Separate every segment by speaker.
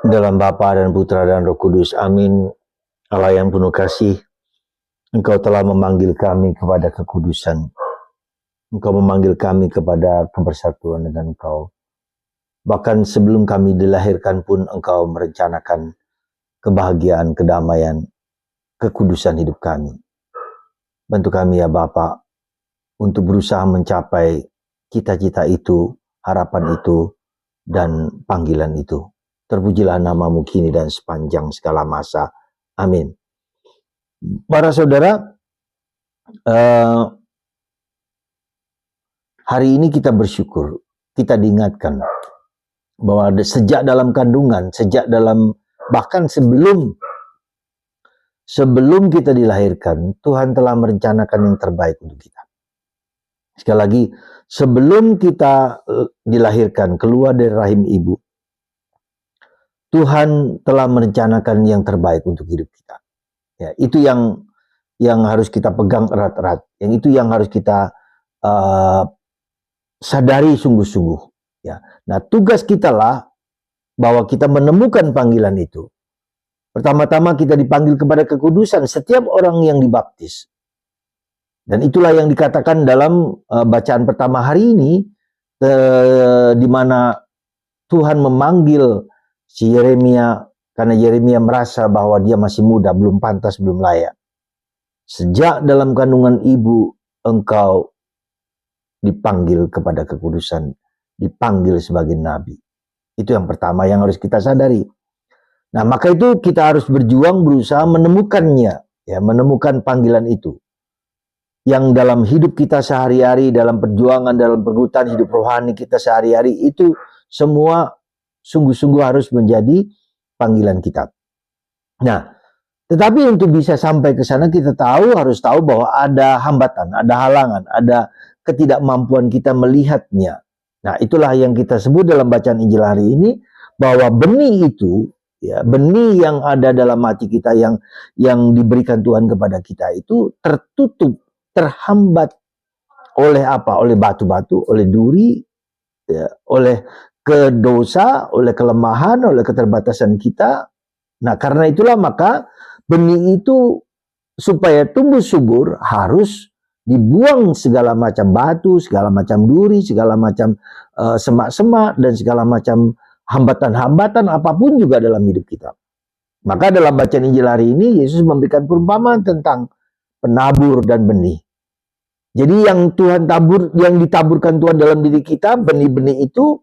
Speaker 1: Dalam Bapa dan Putra dan Roh Kudus. Amin. Allah yang penuh kasih, Engkau telah memanggil kami kepada kekudusan. Engkau memanggil kami kepada kebersatuan dengan Engkau. Bahkan sebelum kami dilahirkan pun Engkau merencanakan kebahagiaan, kedamaian, kekudusan hidup kami. Bantu kami ya Bapa untuk berusaha mencapai cita-cita itu, harapan itu, dan panggilan itu. Terpujilah namamu kini dan sepanjang segala masa. Amin. Para saudara, hari ini kita bersyukur, kita diingatkan bahwa sejak dalam kandungan, bahkan sebelum kita dilahirkan, Tuhan telah merencanakan yang terbaik untuk kita. Sekali lagi, sebelum kita dilahirkan, keluar dari rahim ibu, Tuhan telah merencanakan yang terbaik untuk hidup kita. Ya, itu yang harus kita pegang erat-erat. Yang itu yang harus kita sadari sungguh-sungguh. Ya. Nah, tugas kita lah bahwa kita menemukan panggilan itu. Pertama-tama kita dipanggil kepada kekudusan setiap orang yang dibaptis. Dan itulah yang dikatakan dalam bacaan pertama hari ini, di mana Tuhan memanggil si Yeremia, karena Yeremia merasa bahwa dia masih muda, belum pantas, belum layak. Sejak dalam kandungan ibu, engkau dipanggil kepada kekudusan, dipanggil sebagai nabi. Itu yang pertama yang harus kita sadari. Nah, maka itu kita harus berjuang, berusaha menemukannya, ya, menemukan panggilan itu. Yang dalam hidup kita sehari-hari, dalam perjuangan, dalam pergulatan hidup rohani kita sehari-hari, itu semua sungguh-sungguh harus menjadi panggilan kita. Nah, tetapi untuk bisa sampai ke sana kita harus tahu bahwa ada hambatan, ada halangan, ada ketidakmampuan kita melihatnya. Nah, itulah yang kita sebut dalam bacaan Injil hari ini, bahwa benih itu, ya, benih yang ada dalam hati kita, yang diberikan Tuhan kepada kita itu tertutup, terhambat oleh apa? Oleh batu-batu, oleh duri, ya, oleh dosa, oleh kelemahan, oleh keterbatasan kita. Nah, karena itulah maka benih itu supaya tumbuh subur harus dibuang segala macam batu, segala macam duri, segala macam semak-semak, dan segala macam hambatan-hambatan apapun juga dalam hidup kita. Maka dalam bacaan Injil hari ini, Yesus memberikan perumpamaan tentang penabur dan benih. Jadi yang ditaburkan Tuhan dalam diri kita, benih-benih itu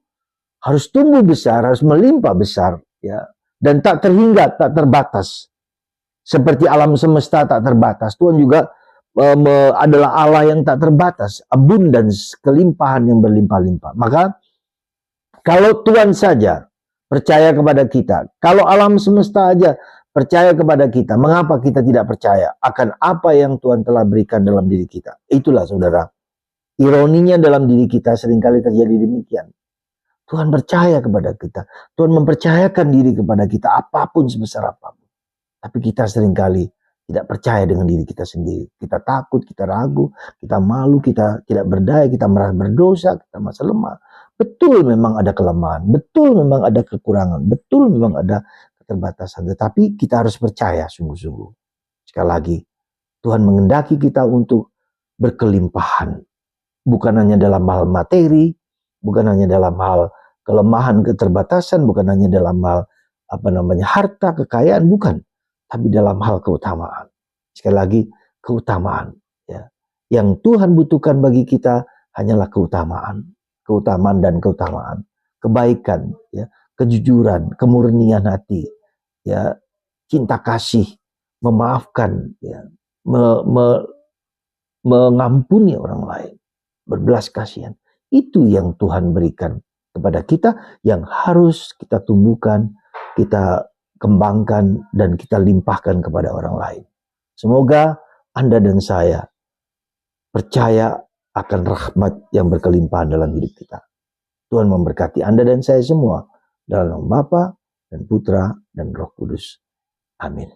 Speaker 1: harus tumbuh besar, harus melimpah besar, ya, dan tak terhingga, tak terbatas. Seperti alam semesta tak terbatas, Tuhan juga adalah Allah yang tak terbatas, abundance, kelimpahan yang berlimpah-limpah. Maka kalau Tuhan saja percaya kepada kita, kalau alam semesta aja percaya kepada kita, mengapa kita tidak percaya akan apa yang Tuhan telah berikan dalam diri kita? Itulah saudara, ironinya dalam diri kita seringkali terjadi demikian. Tuhan percaya kepada kita, Tuhan mempercayakan diri kepada kita apapun sebesar apapun. Tapi kita seringkali tidak percaya dengan diri kita sendiri. Kita takut, kita ragu, kita malu, kita tidak berdaya, kita merasa berdosa, kita merasa lemah. Betul memang ada kelemahan, betul memang ada kekurangan, betul memang ada keterbatasan. Tetapi kita harus percaya sungguh-sungguh. Sekali lagi, Tuhan mengendaki kita untuk berkelimpahan. Bukan hanya dalam hal materi, bukan hanya dalam hal kelemahan, keterbatasan, bukan hanya dalam hal harta, kekayaan, bukan. Tapi dalam hal keutamaan. Sekali lagi, keutamaan. Ya. Yang Tuhan butuhkan bagi kita hanyalah keutamaan. Keutamaan dan keutamaan. Kebaikan, ya, kejujuran, kemurnian hati, ya, cinta kasih, memaafkan, ya, mengampuni orang lain, berbelas kasihan. Itu yang Tuhan berikan kepada kita, yang harus kita tumbuhkan, kita kembangkan, dan kita limpahkan kepada orang lain. Semoga Anda dan saya percaya akan rahmat yang berkelimpahan dalam hidup kita. Tuhan memberkati Anda dan saya semua dalam nama Bapa dan Putra dan Roh Kudus. Amin.